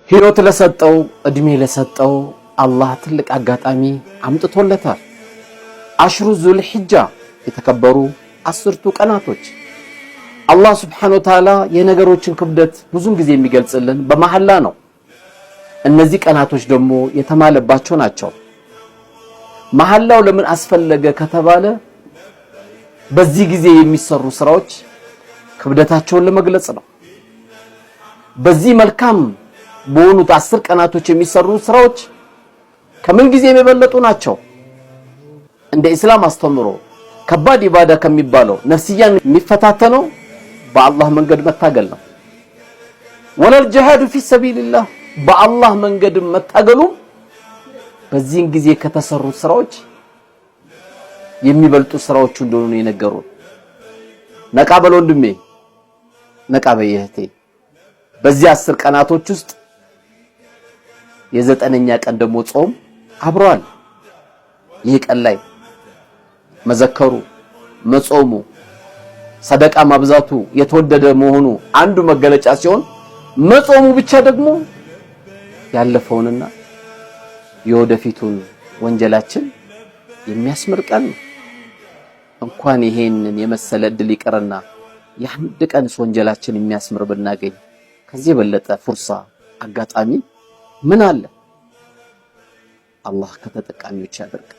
ህይወት ለሰጠው እድሜ ለሰጠው አላህ ትልቅ አጋጣሚ አምጥቶለታል። አሽሩ ዙልሂጃ የተከበሩ 10ቱ ቀናቶች አላህ Subhanahu Wa Ta'ala የነገሮችን ክብደት ብዙን ጊዜ የሚገልጽልን በመሐላ ነው። እነዚህ ቀናቶች ደግሞ የተማለባቸው ናቸው። መሐላው ለምን አስፈለገ ከተባለ በዚህ ጊዜ የሚሰሩ ስራዎች ክብደታቸውን ለመግለጽ ነው። በዚህ መልካም በሆኑት 10 ቀናቶች የሚሰሩ ስራዎች ከምን ጊዜ የበለጡ ናቸው። እንደ እስላም አስተምሮ ከባድ ኢባዳ ከሚባለው ነፍስያን የሚፈታተነው በአላህ መንገድ መታገል ነው። ወለል ጂሃዱ ፊ ሰቢልላህ በአላህ መንገድ መታገሉ በዚህን ጊዜ ከተሰሩ ስራዎች የሚበልጡ ስራዎች እንደሆኑ የነገሩን። ነቃ በል ወንድሜ፣ ነቃ በይ እህቴ። በዚህ 10 ቀናቶች ውስጥ የ9ኛ ቀን ደግሞ ጾም አብሯል። ይህ ቀን ላይ መዘከሩ፣ መጾሙ፣ ሰደቃ ማብዛቱ የተወደደ መሆኑ አንዱ መገለጫ ሲሆን መጾሙ ብቻ ደግሞ ያለፈውንና የወደፊቱን ወንጀላችን የሚያስምር ቀን ነው። እንኳን ይሄንን የመሰለ እድል ይቀርና የአንድ ቀንስ ወንጀላችን የሚያስምር ብናገኝ ከዚህ የበለጠ ፍርሳ አጋጣሚ ምን አለ? አላህ ከተጠቃሚዎች ያደርግ።